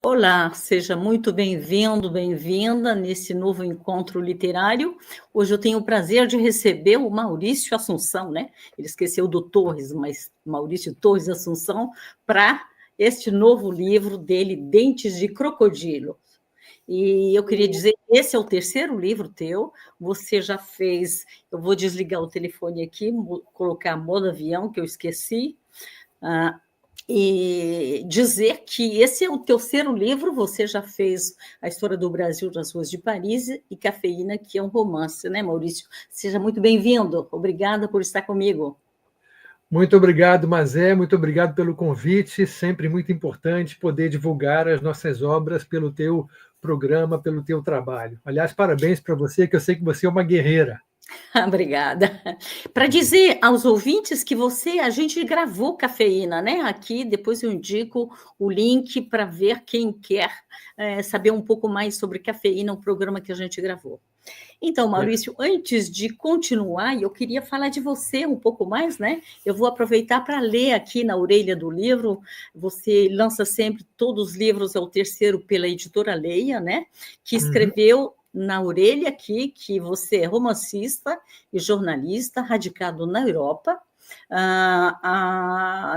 Olá, seja muito bem-vindo, bem-vinda nesse novo encontro literário. Hoje eu tenho o prazer de receber o Maurício Assunção, né? Ele esqueceu do Torres, mas Maurício Torres Assunção, para este novo livro dele, Dentes de Crocodilo. E eu queria dizer, esse é o terceiro livro teu, você já fez, eu vou desligar o telefone aqui, colocar modo avião, que eu esqueci, e dizer que esse é o terceiro livro, você já fez A História do Brasil nas Ruas de Paris e Cafeína, que é um romance, né, Maurício? Seja muito bem-vindo, obrigada por estar comigo. Muito obrigado, Mazé, muito obrigado pelo convite, sempre muito importante poder divulgar as nossas obras pelo teu programa, pelo teu trabalho. Aliás, parabéns para você, que eu sei que você é uma guerreira. Obrigada. Para dizer aos ouvintes que a gente gravou Cafeína, né? Aqui, depois eu indico o link para ver quem quer saber um pouco mais sobre Cafeína, o programa que a gente gravou. Então, Maurício, antes de continuar, eu queria falar de você um pouco mais, né? Eu vou aproveitar para ler aqui na orelha do livro. Você lança sempre todos os livros, é o terceiro pela editora Leia, né? Que escreveu na orelha aqui que você é romancista e jornalista, radicado na Europa,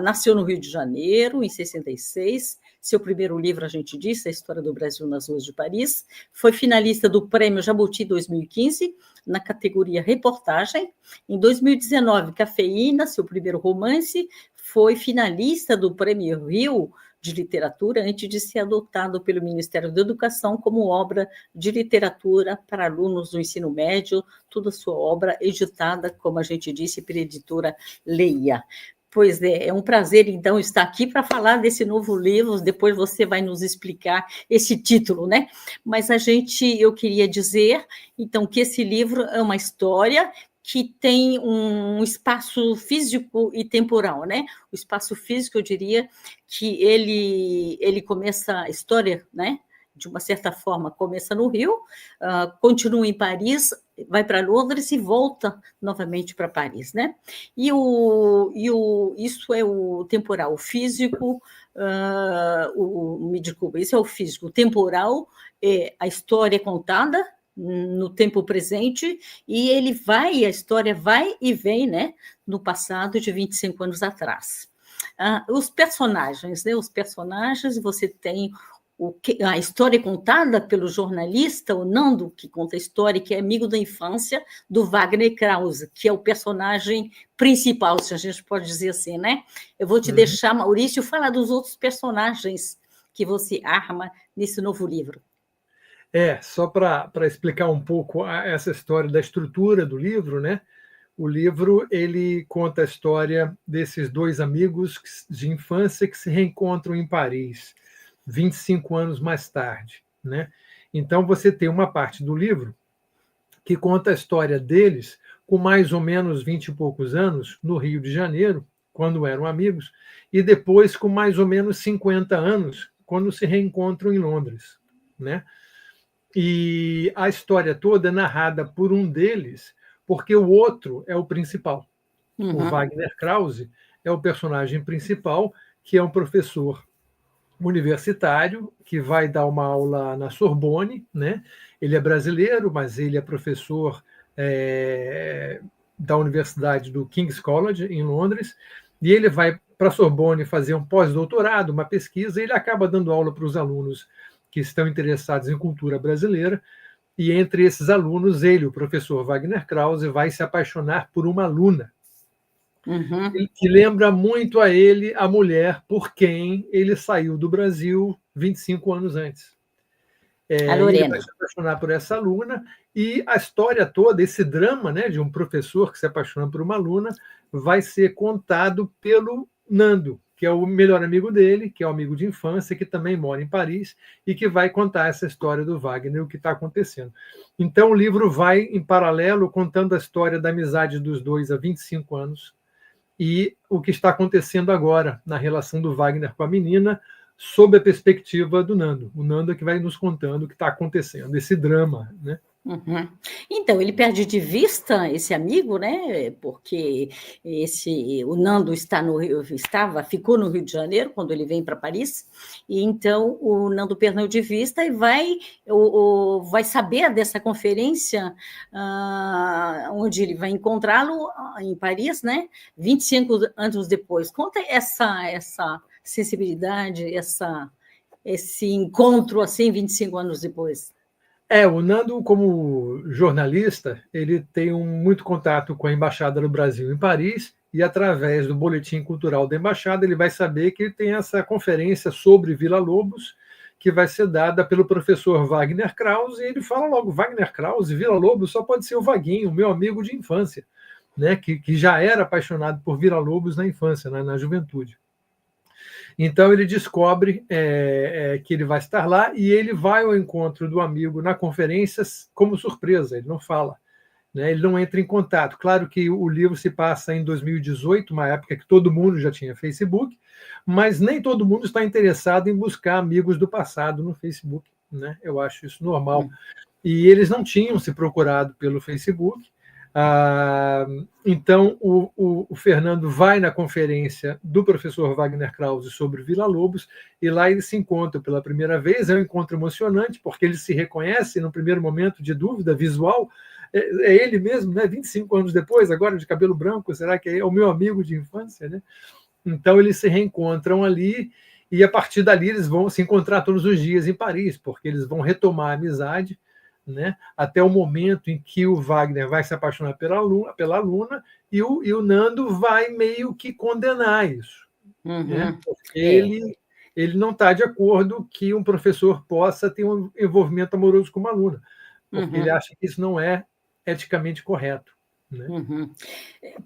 nasceu no Rio de Janeiro, em 66. Seu primeiro livro, a gente disse, A História do Brasil nas Ruas de Paris, foi finalista do Prêmio Jabuti 2015, na categoria reportagem. Em 2019, Cafeína, seu primeiro romance, foi finalista do Prêmio Rio de Literatura, antes de ser adotado pelo Ministério da Educação como obra de literatura para alunos do ensino médio, toda a sua obra editada, como a gente disse, pela editora Leia. Pois é um prazer, então, estar aqui para falar desse novo livro, depois você vai nos explicar esse título, né? Mas eu queria dizer, então, que esse livro é uma história que tem um espaço físico e temporal, né? O espaço físico, eu diria que ele começa a história, né? De uma certa forma, começa no Rio, continua em Paris, vai para Londres e volta novamente para Paris, né? Isso é o temporal, o físico, me desculpa, isso é o físico, o temporal, a história é contada no tempo presente, e a história vai e vem, né, no passado de 25 anos atrás. Os personagens, né, você tem a história contada pelo jornalista, o Nando, que conta a história, que é amigo da infância do Wagner Krause, que é o personagem principal, se a gente pode dizer assim, né? Eu vou te deixar, Maurício, falar dos outros personagens que você arma nesse novo livro. Só para explicar um pouco essa história da estrutura do livro, né? O livro ele conta a história desses dois amigos de infância que se reencontram em Paris, 25 anos mais tarde, né? Então você tem uma parte do livro que conta a história deles com mais ou menos 20 e poucos anos no Rio de Janeiro, quando eram amigos, e depois com mais ou menos 50 anos, quando se reencontram em Londres, né? E a história toda é narrada por um deles, porque o outro é o principal. O Wagner Krause é o personagem principal, que é um professor universitário que vai dar uma aula na Sorbonne, né? Ele é brasileiro, mas ele é professor da Universidade do King's College, em Londres, e ele vai para a Sorbonne fazer um pós-doutorado, uma pesquisa, e ele acaba dando aula para os alunos que estão interessados em cultura brasileira, e entre esses alunos, ele, o professor Wagner Krause, vai se apaixonar por uma aluna, que lembra muito a ele a mulher por quem ele saiu do Brasil 25 anos antes. A Lorena. Ele vai se apaixonar por essa aluna, e a história toda, esse drama, né, de um professor que se apaixona por uma aluna, vai ser contado pelo Nando, que é o melhor amigo dele, que é o amigo de infância, que também mora em Paris, e que vai contar essa história do Wagner, o que está acontecendo. Então, o livro vai, em paralelo, contando a história da amizade dos dois há 25 anos e o que está acontecendo agora na relação do Wagner com a menina, sob a perspectiva do Nando. O Nando é que vai nos contando o que está acontecendo, esse drama, né? Uhum. Então, ele perde de vista esse amigo, né? Porque o Nando ficou no Rio de Janeiro quando ele vem para Paris, e então o Nando perdeu de vista e vai saber dessa conferência, onde ele vai encontrá-lo em Paris, né? 25 anos depois. Conta essa sensibilidade, esse encontro assim, 25 anos depois. O Nando, como jornalista, ele tem muito contato com a Embaixada do Brasil em Paris, e através do boletim cultural da Embaixada ele vai saber que tem essa conferência sobre Villa-Lobos, que vai ser dada pelo professor Wagner Krause, e ele fala logo, Wagner Krause, Villa-Lobos só pode ser o Vaguinho, meu amigo de infância, né, que já era apaixonado por Villa-Lobos na infância, na juventude. Então ele descobre que ele vai estar lá, e ele vai ao encontro do amigo na conferência como surpresa, ele não fala, né? Ele não entra em contato. Claro que o livro se passa em 2018, uma época que todo mundo já tinha Facebook, mas nem todo mundo está interessado em buscar amigos do passado no Facebook, né? Eu acho isso normal. E eles não tinham se procurado pelo Facebook. Então, o Fernando vai na conferência do professor Wagner Krause sobre Villa-Lobos, e lá eles se encontram pela primeira vez. É um encontro emocionante, porque eles se reconhecem no primeiro momento de dúvida visual. É ele mesmo, né? 25 anos depois, agora de cabelo branco, será que é o meu amigo de infância, né? Então, eles se reencontram ali, e a partir dali eles vão se encontrar todos os dias em Paris, porque eles vão retomar a amizade, né, até o momento em que o Wagner vai se apaixonar pela Luna, e o Nando vai meio que condenar isso, né, porque ele não está de acordo que um professor possa ter um envolvimento amoroso com uma aluna, porque ele acha que isso não é eticamente correto. Né?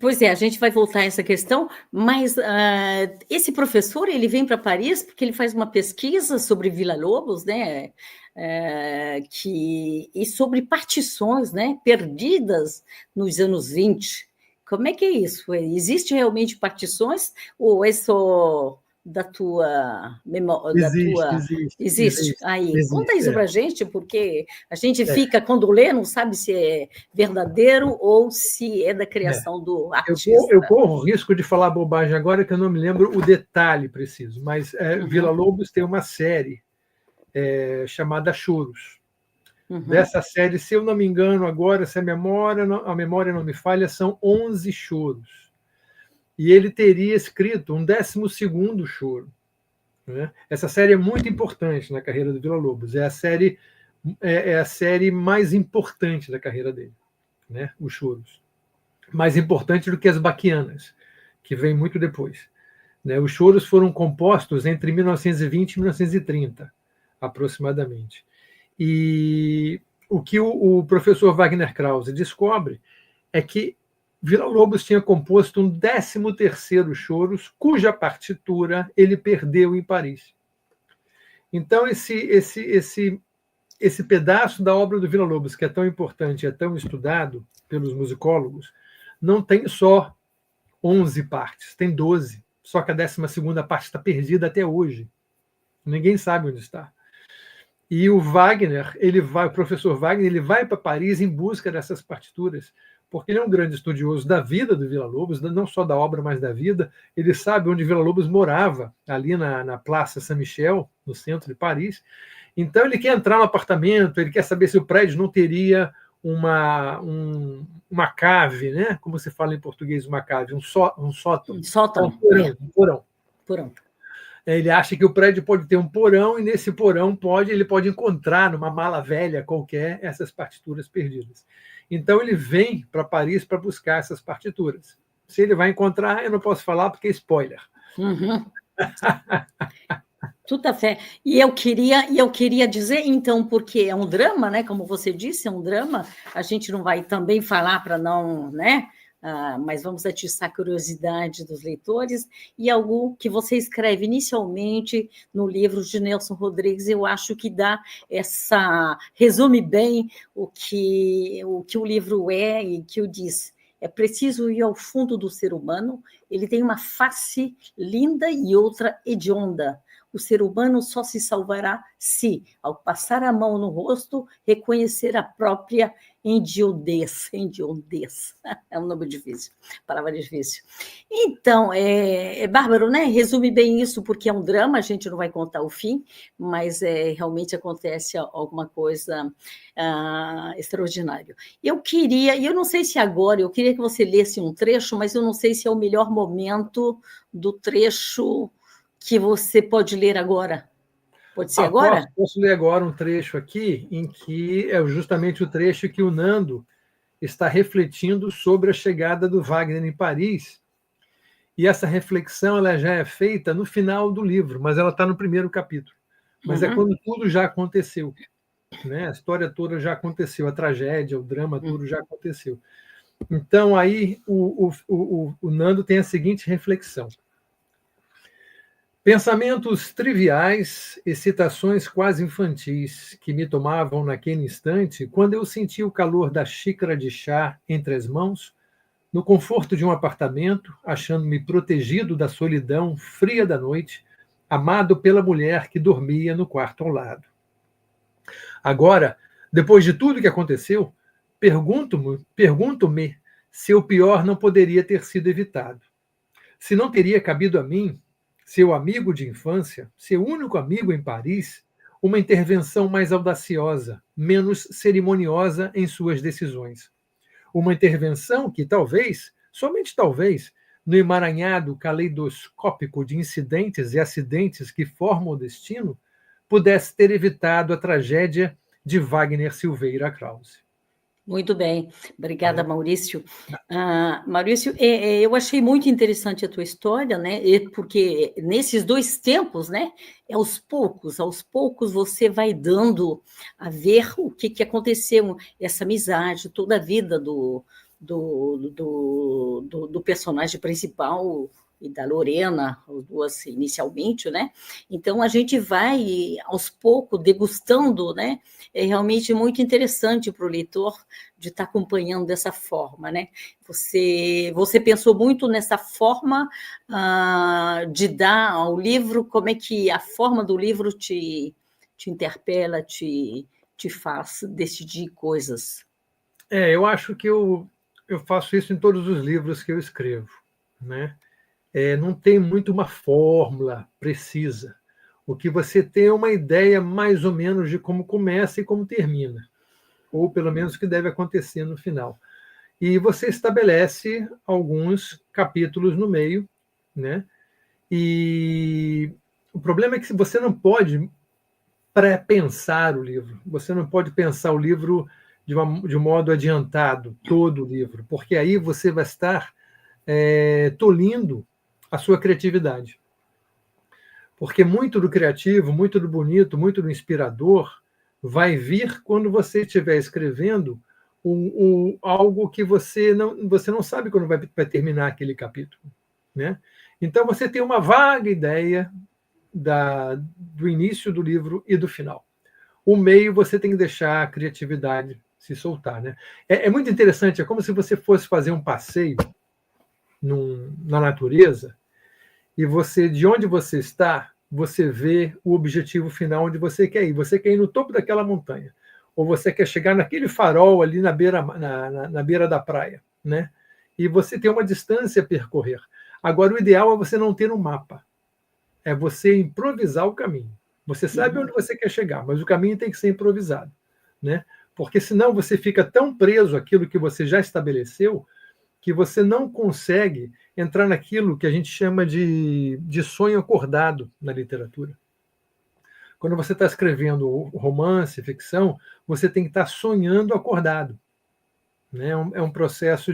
Pois é, a gente vai voltar a essa questão, mas esse professor, ele vem para Paris porque ele faz uma pesquisa sobre Villa-Lobos, né? E sobre partições, né, perdidas nos anos 20. Como é que é isso? Existe realmente partições ou é só da tua memória? Existe. Aí, conta isso para a gente, porque a gente fica, quando lê, não sabe se é verdadeiro ou se é da criação do artista. Eu corro o risco de falar bobagem agora, que eu não me lembro o detalhe preciso, mas Villa-Lobos tem uma série chamada Choros. Dessa série, se eu não me engano agora, se a memória não me falha, são 11 choros. E ele teria escrito um 12º choro. Né? Essa série é muito importante na carreira do Villa-Lobos. É a série mais importante da carreira dele, né? Os choros. Mais importante do que as Baquianas, que vem muito depois. Né? Os choros foram compostos entre 1920 e 1930, aproximadamente. E o que o professor Wagner Krause descobre é que Villa-Lobos tinha composto um 13º choros, cuja partitura ele perdeu em Paris. Então, esse pedaço da obra do Villa-Lobos, que é tão importante, é tão estudado pelos musicólogos, não tem só 11 partes, tem 12. Só que a 12ª parte está perdida até hoje. Ninguém sabe onde está. E o Wagner, o professor Wagner, ele vai para Paris em busca dessas partituras, porque ele é um grande estudioso da vida do Villa-Lobos, não só da obra, mas da vida. Ele sabe onde Villa-Lobos morava, ali na Praça Saint-Michel, no centro de Paris. Então ele quer entrar no apartamento, ele quer saber se o prédio não teria uma cave, né? Como se fala em português, uma cave, um sótão. Um sótão. Um porão. Ele acha que o prédio pode ter um porão, e nesse porão ele pode encontrar, numa mala velha qualquer, essas partituras perdidas. Então ele vem para Paris para buscar essas partituras. Se ele vai encontrar, eu não posso falar porque é spoiler. Tudo a fé. E eu queria dizer, então, porque é um drama, né? Como você disse, é um drama. A gente não vai também falar para não, né? Mas vamos atiçar a curiosidade dos leitores, e algo que você escreve inicialmente no livro de Nelson Rodrigues, eu acho que resume bem o que o livro é e que o diz. É preciso ir ao fundo do ser humano, ele tem uma face linda e outra hedionda, O ser humano só se salvará se, ao passar a mão no rosto, reconhecer a própria hediondez. Hediondez. É um nome difícil, palavra difícil. Então, é bárbaro, né? Resume bem isso, porque é um drama, a gente não vai contar o fim, mas realmente acontece alguma coisa extraordinária. Eu queria, e eu não sei se agora, eu queria que você lesse um trecho, mas eu não sei se é o melhor momento do trecho que você pode ler agora. Pode ser agora? Posso ler agora um trecho aqui, em que é justamente o trecho que o Nando está refletindo sobre a chegada do Wagner em Paris. E essa reflexão ela já é feita no final do livro, mas ela está no primeiro capítulo. Mas é quando tudo já aconteceu. Né? A história toda já aconteceu, a tragédia, o drama, tudo já aconteceu. Então, aí, o Nando tem a seguinte reflexão. Pensamentos triviais, excitações quase infantis que me tomavam naquele instante, quando eu senti o calor da xícara de chá entre as mãos, no conforto de um apartamento, achando-me protegido da solidão fria da noite, amado pela mulher que dormia no quarto ao lado. Agora, depois de tudo que aconteceu, pergunto-me se o pior não poderia ter sido evitado. Se não teria cabido a mim, seu amigo de infância, seu único amigo em Paris, uma intervenção mais audaciosa, menos cerimoniosa em suas decisões. Uma intervenção que talvez, somente talvez, no emaranhado caleidoscópico de incidentes e acidentes que formam o destino, pudesse ter evitado a tragédia de Wagner Silveira Krause. Muito bem, obrigada, Maurício. Maurício, eu achei muito interessante a tua história, né? Porque nesses dois tempos, né? Aos poucos você vai dando a ver o que aconteceu, essa amizade, toda a vida do personagem principal e da Lorena, as duas inicialmente, né? Então a gente vai aos poucos degustando, né? É realmente muito interessante para o leitor de estar acompanhando dessa forma, né? Você pensou muito nessa forma de dar ao livro, como é que a forma do livro te interpela, te faz decidir coisas? Eu acho que eu faço isso em todos os livros que eu escrevo, né? Não tem muito uma fórmula precisa. O que você tem é uma ideia mais ou menos de como começa e como termina, ou pelo menos o que deve acontecer no final. E você estabelece alguns capítulos no meio, né? E o problema é que você não pode pré-pensar o livro, você não pode pensar o livro de um modo adiantado, todo o livro, porque aí você vai estar tolhindo a sua criatividade. Porque muito do criativo, muito do bonito, muito do inspirador vai vir quando você estiver escrevendo algo que você não sabe quando vai terminar aquele capítulo. Né? Então você tem uma vaga ideia do início do livro e do final. O meio você tem que deixar a criatividade se soltar. Né? É muito interessante, é como se você fosse fazer um passeio na natureza e você, de onde você está, você vê o objetivo final onde você quer ir. Você quer ir no topo daquela montanha, ou você quer chegar naquele farol ali na beira da praia, né? E você tem uma distância a percorrer. Agora, o ideal é você não ter um mapa. É você improvisar o caminho. Você sabe onde você quer chegar, mas o caminho tem que ser improvisado, né? Porque senão você fica tão preso àquilo que você já estabeleceu que você não consegue entrar naquilo que a gente chama de sonho acordado na literatura. Quando você está escrevendo romance, ficção, você tem que estar sonhando acordado. Né? É um processo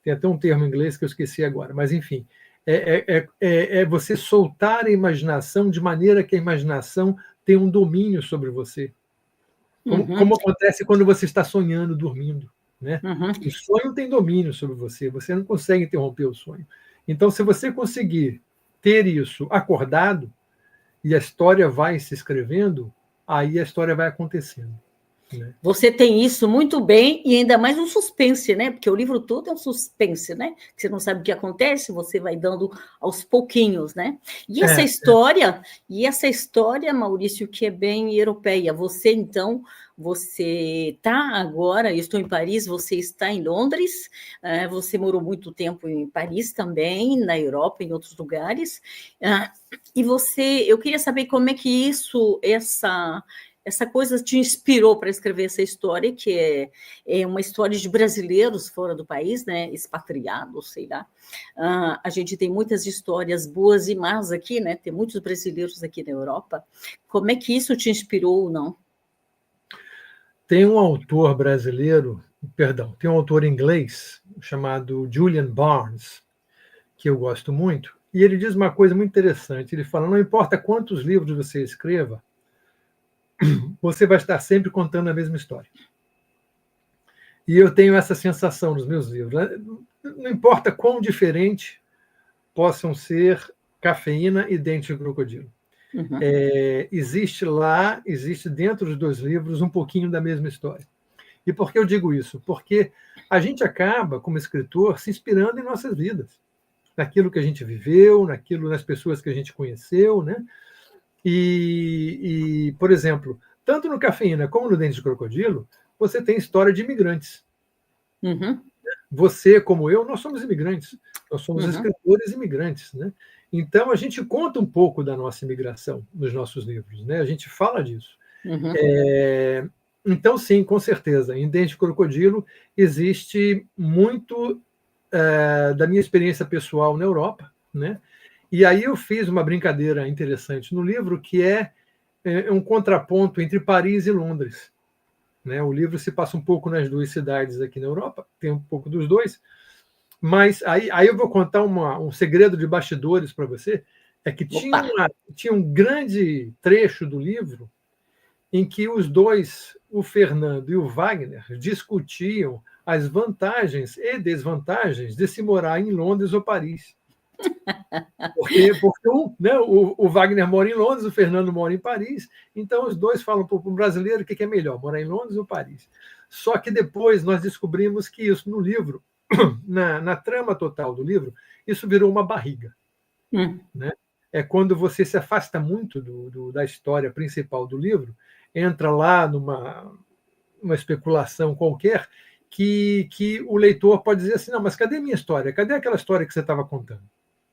tem até um termo em inglês que eu esqueci agora, mas enfim, é você soltar a imaginação de maneira que a imaginação tem um domínio sobre você. Como acontece quando você está sonhando, dormindo. Né? O sonho tem domínio sobre você, você não consegue interromper o sonho. Então, se você conseguir ter isso acordado, e a história vai se escrevendo, aí a história vai acontecendo. né? Você tem isso muito bem, e ainda mais um suspense, né? Porque o livro todo é um suspense, né? Você não sabe o que acontece, você vai dando aos pouquinhos, né? E essa história, Maurício, que é bem europeia. Você, então, você está agora, eu estou em Paris, você está em Londres, você morou muito tempo em Paris também, na Europa, em outros lugares. E eu queria saber como é que essa coisa te inspirou para escrever essa história, que é uma história de brasileiros fora do país, né, expatriados, sei lá. A gente tem muitas histórias boas e más aqui, né, tem muitos brasileiros aqui na Europa. Como é que isso te inspirou ou não? Tem um autor brasileiro, perdão, tem um autor inglês chamado Julian Barnes, que eu gosto muito, e ele diz uma coisa muito interessante. Ele fala: não importa quantos livros você escreva, você vai estar sempre contando a mesma história. E eu tenho essa sensação nos meus livros. Não importa quão diferente possam ser Cafeína e Dente de Crocodilo. Uhum. Existe dentro dos dois livros um pouquinho da mesma história. E por que eu digo isso? Porque a gente acaba, como escritor, se inspirando em nossas vidas, naquilo que a gente viveu, nas pessoas que a gente conheceu, né? Por exemplo, tanto no Cafeína como no Dente de Crocodilo, você tem história de imigrantes. Uhum. Você, como eu, nós somos imigrantes. Nós somos Uhum. escritores imigrantes, né? Então, a gente conta um pouco da nossa imigração nos nossos livros, né? A gente fala disso. Uhum. Então, sim, com certeza, em Dente de Crocodilo existe muito da minha experiência pessoal na Europa, né? E aí eu fiz uma brincadeira interessante no livro, que é um contraponto entre Paris e Londres, né? O livro se passa um pouco nas duas cidades aqui na Europa, tem um pouco dos dois, mas aí eu vou contar um segredo de bastidores para você, é que tinha um grande trecho do livro em que os dois, o Fernando e o Wagner, discutiam as vantagens e desvantagens de se morar em Londres ou Paris. Porque o Wagner mora em Londres, o Fernando mora em Paris, então os dois falam para o brasileiro o que é melhor, morar em Londres ou Paris. Só que depois nós descobrimos que isso no livro, na trama total do livro, isso virou uma barriga. Né? É quando você se afasta muito da história principal do livro, entra lá numa especulação qualquer, que o leitor pode dizer assim: não, mas cadê a minha história? Cadê aquela história que você estava contando?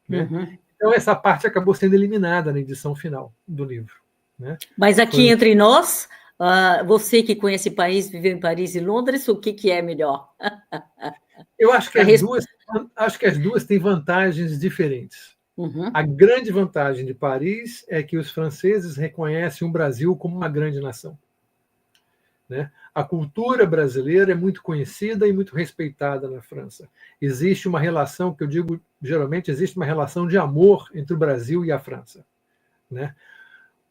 Né? Então, essa parte acabou sendo eliminada na edição final do livro. Né? Mas aqui entre nós, você que conhece Paris, viveu em Paris e Londres, o que é melhor? Eu acho que as duas têm vantagens diferentes. Uhum. A grande vantagem de Paris é que os franceses reconhecem o Brasil como uma grande nação. Né? A cultura brasileira é muito conhecida e muito respeitada na França. Existe uma relação, que eu digo, geralmente existe uma relação de amor entre o Brasil e a França. Né?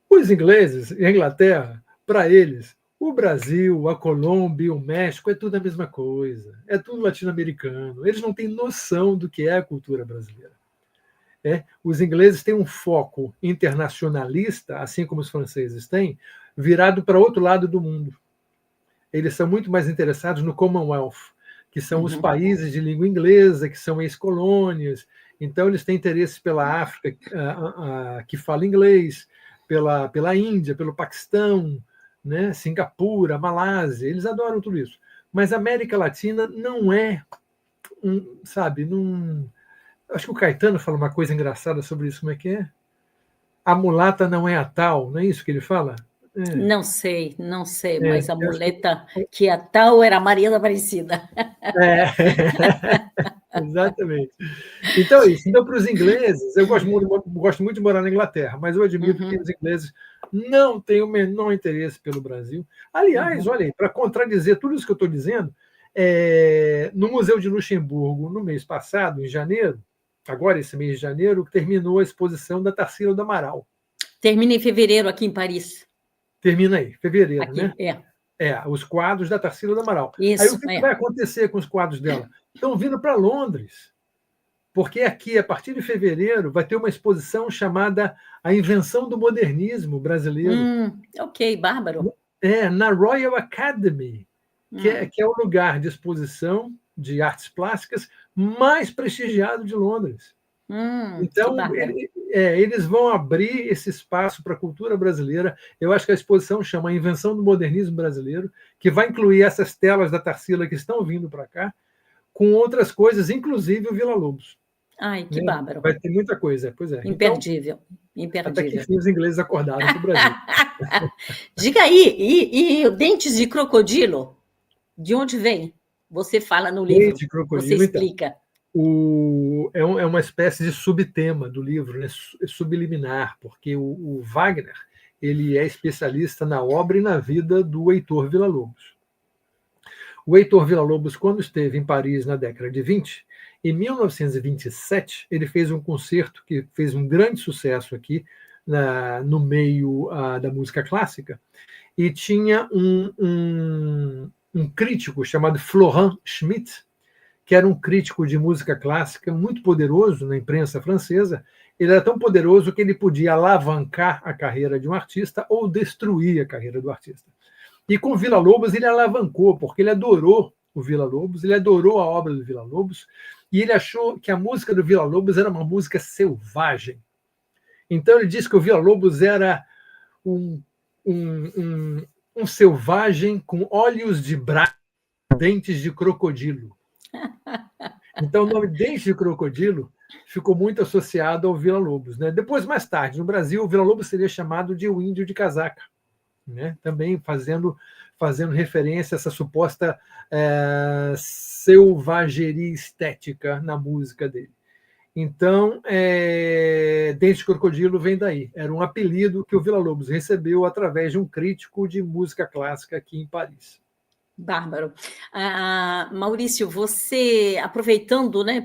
Os ingleses e a Inglaterra, para eles, o Brasil, a Colômbia, o México é tudo a mesma coisa. É tudo latino-americano. Eles não têm noção do que é a cultura brasileira. Os ingleses têm um foco internacionalista, assim como os franceses têm, virado para outro lado do mundo. Eles são muito mais interessados no Commonwealth, que são os países de língua inglesa, que são ex-colônias. Então, eles têm interesse pela África, que fala inglês, pela Índia, pelo Paquistão, né? Singapura, Malásia. Eles adoram tudo isso. Mas a América Latina não é, acho que o Caetano fala uma coisa engraçada sobre isso. Como é que é? A mulata não é a tal, não é isso que ele fala? Não sei, mas a muleta que a tal era a Maria da Aparecida. Exatamente. Então é isso. Então, para os ingleses, eu gosto muito de morar na Inglaterra, mas eu admito que os ingleses não têm o menor interesse pelo Brasil. Aliás, olha aí, para contradizer tudo isso que eu estou dizendo, no Museu de Luxemburgo, no mês passado, em janeiro, agora esse mês de janeiro, terminou a exposição da Tarsila do Amaral. Termina em fevereiro aqui em Paris. Termina aí, fevereiro, aqui, né? Os quadros da Tarsila do Amaral. Isso, aí o que vai acontecer com os quadros dela? Estão vindo para Londres, porque aqui, a partir de fevereiro, vai ter uma exposição chamada A Invenção do Modernismo Brasileiro. Ok, bárbaro. na Royal Academy, que é o lugar de exposição de artes plásticas mais prestigiado de Londres. Então, eles vão abrir esse espaço para a cultura brasileira. Eu acho que a exposição chama A Invenção do Modernismo Brasileiro, que vai incluir essas telas da Tarsila que estão vindo para cá, com outras coisas, inclusive o Vila Lobos. Ai, que bárbaro. Vai ter muita coisa, pois é. Imperdível, então, imperdível. Até que enfim os ingleses acordaram para o Brasil. Diga aí, e dentes de crocodilo, de onde vem? Você fala no livro, Dente de crocodilo, você explica. Então, é uma espécie de subtema do livro, né? Subliminar, porque o Wagner ele é especialista na obra e na vida do Heitor Villa-Lobos. O Heitor Villa-Lobos, quando esteve em Paris na década de 20, em 1927, ele fez um concerto que fez um grande sucesso aqui no meio da música clássica, e tinha um crítico chamado Florent Schmitt, que era um crítico de música clássica muito poderoso na imprensa francesa. Ele era tão poderoso que ele podia alavancar a carreira de um artista ou destruir a carreira do artista. E com o Villa-Lobos ele alavancou, porque ele adorou o Villa-Lobos, ele adorou a obra do Villa-Lobos, e ele achou que a música do Villa-Lobos era uma música selvagem. Então ele disse que o Villa-Lobos era um selvagem com olhos de brasa, dentes de crocodilo. Então, o nome Dente de Crocodilo ficou muito associado ao Villa-Lobos, né? Depois, mais tarde, no Brasil, o Villa-Lobos seria chamado de o Índio de Casaca, né? Também fazendo referência a essa suposta selvageria estética na música dele. Então, Dente de Crocodilo vem daí. Era um apelido que o Villa-Lobos recebeu através de um crítico de música clássica aqui em Paris. Bárbaro. Maurício, você, aproveitando, né,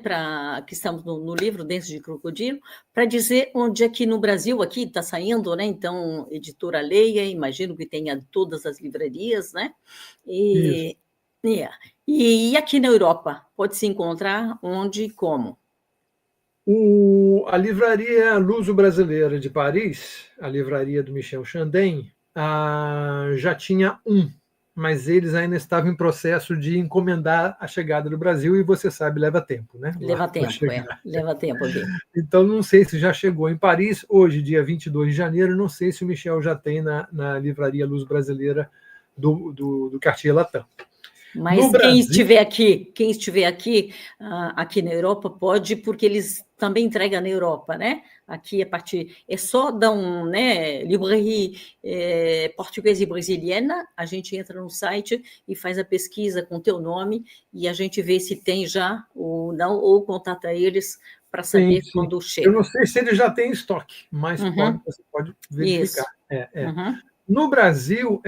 que estamos no livro Dentes de Crocodilo, para dizer onde aqui no Brasil, aqui está saindo, né, então, Editora Leia, imagino que tenha todas as livrarias, né, e aqui na Europa, pode se encontrar onde e como? A Livraria Luso-Brasileira de Paris, a livraria do Michel Chandon, já tinha mas eles ainda estavam em processo de encomendar a chegada do Brasil, e você sabe, leva tempo, né? Leva tempo aqui. Então, não sei se já chegou em Paris, hoje, dia 22 de janeiro, não sei se o Michel já tem na Livraria Luz Brasileira do Cartier Latam. Mas quem estiver aqui na Europa pode, porque eles também entregam na Europa, né? Aqui é só dar livraria portuguesa e brasiliana, a gente entra no site e faz a pesquisa com teu nome e a gente vê se tem já ou não, ou contata eles para saber quando chega. Eu não sei se ele já tem estoque, mas você pode verificar. No Brasil,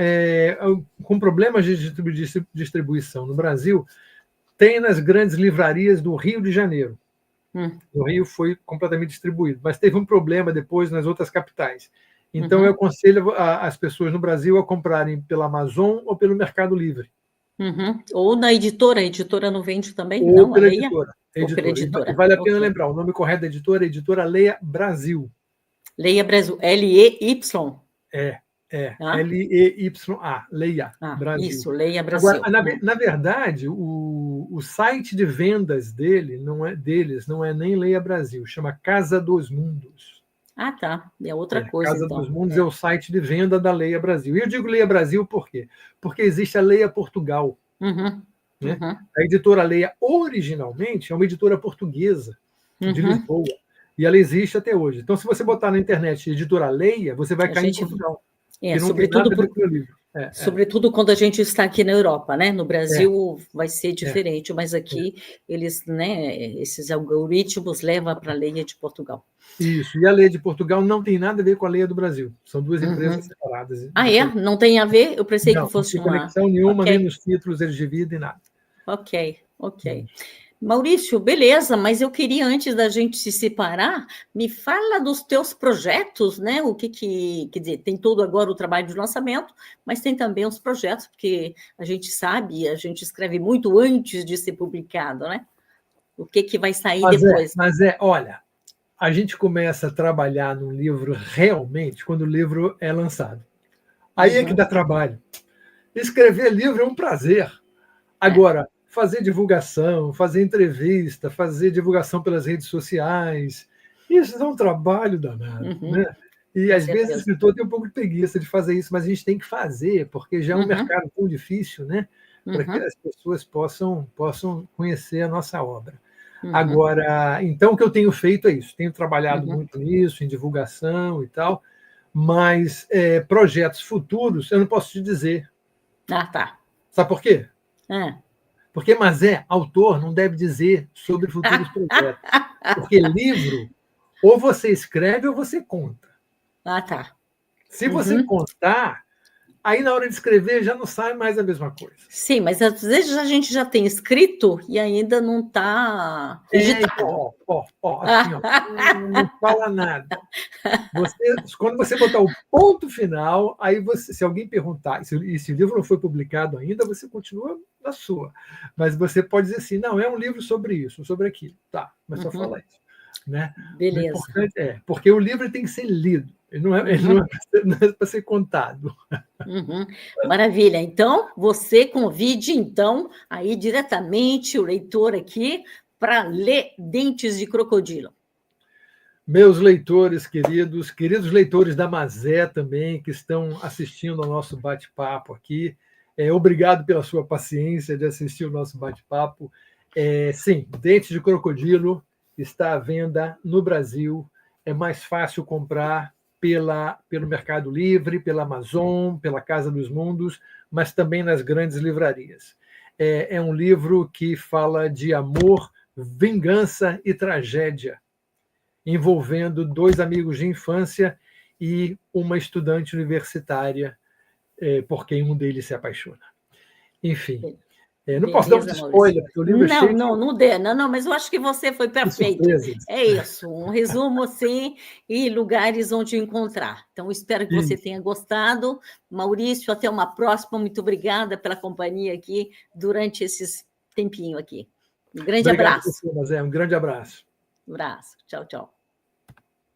com problemas de distribuição, no Brasil, tem nas grandes livrarias do Rio de Janeiro. O Rio foi completamente distribuído, mas teve um problema depois nas outras capitais. Então, eu aconselho as pessoas no Brasil a comprarem pela Amazon ou pelo Mercado Livre. Ou na editora, a editora não vende também? Ou não, pela a Leia? editora. Ou pela editora. Vale a pena lembrar, o nome correto da editora é Editora Leia Brasil. Leia Brasil, L-E-Y. L-E-Y-A, Leia Brasil. Isso, Leia Brasil. Agora, na verdade, o site de vendas deles não é nem Leia Brasil, chama Casa dos Mundos. Tá. É outra coisa. Casa dos Mundos é o site de venda da Leia Brasil. E eu digo Leia Brasil por quê? Porque existe a Leia Portugal. Né? A editora Leia, originalmente, é uma editora portuguesa de Lisboa. E ela existe até hoje. Então, se você botar na internet editora Leia, você vai cair em Portugal. Sobretudo quando a gente está aqui na Europa, né? No Brasil vai ser diferente, mas aqui eles, né, esses algoritmos levam para a Leia de Portugal. Isso, e a Leia de Portugal não tem nada a ver com a Leia do Brasil. São duas empresas separadas. Não tem a ver? Eu pensei que fosse uma... Não tem conexão nenhuma, nem nos títulos eles dividem nada. Ok. Maurício, beleza, mas eu queria, antes da gente se separar, me fala dos teus projetos, né? O que quer dizer, tem todo agora o trabalho de lançamento, mas tem também os projetos, porque a gente sabe, a gente escreve muito antes de ser publicado, né? O que vai sair depois? Olha, a gente começa a trabalhar no livro realmente quando o livro é lançado. Aí é que dá trabalho. Escrever livro é um prazer. Agora, fazer divulgação, fazer entrevista, fazer divulgação pelas redes sociais, isso dá um trabalho danado, né? E às vezes o escritor tem um pouco de preguiça de fazer isso, mas a gente tem que fazer, porque já é um mercado tão difícil, né? Para que as pessoas possam conhecer a nossa obra. Agora, então, o que eu tenho feito é isso. Tenho trabalhado muito nisso, em divulgação e tal, mas projetos futuros eu não posso te dizer. Ah, tá. Sabe por quê? Porque Mazé, autor, não deve dizer sobre futuros projetos. Porque livro, ou você escreve ou você conta. Ah, tá. Se você contar, aí na hora de escrever já não sai mais a mesma coisa. Sim, mas às vezes a gente já tem escrito e ainda não está editado. Assim, não fala nada. Quando você botar o ponto final, aí se alguém perguntar, e se o livro não foi publicado ainda, você continua na sua. Mas você pode dizer assim, não, é um livro sobre isso, sobre aquilo. Tá, mas só falar isso. Né? Beleza. O importante porque o livro tem que ser lido, ele não é para ser contado. Maravilha. Então, você convide, então, aí diretamente o leitor aqui para ler Dentes de Crocodilo. Meus leitores queridos leitores da Mazé também, que estão assistindo ao nosso bate-papo aqui, obrigado pela sua paciência de assistir o nosso bate-papo. Sim, Dentes de Crocodilo está à venda no Brasil. É mais fácil comprar pelo Mercado Livre, pela Amazon, pela Casa dos Mundos, mas também nas grandes livrarias. É um livro que fala de amor, vingança e tragédia, envolvendo dois amigos de infância e uma estudante universitária, por quem um deles se apaixona. Enfim, não posso dar um spoiler, porque o livro é cheio não dê, não, mas eu acho que você foi perfeito. É isso, um resumo assim, e lugares onde encontrar. Então, espero que você tenha gostado. Maurício, até uma próxima. Muito obrigada pela companhia aqui durante esse tempinho aqui. Um grande abraço. Obrigado, Mazé. Um grande abraço. Um abraço. Tchau, tchau.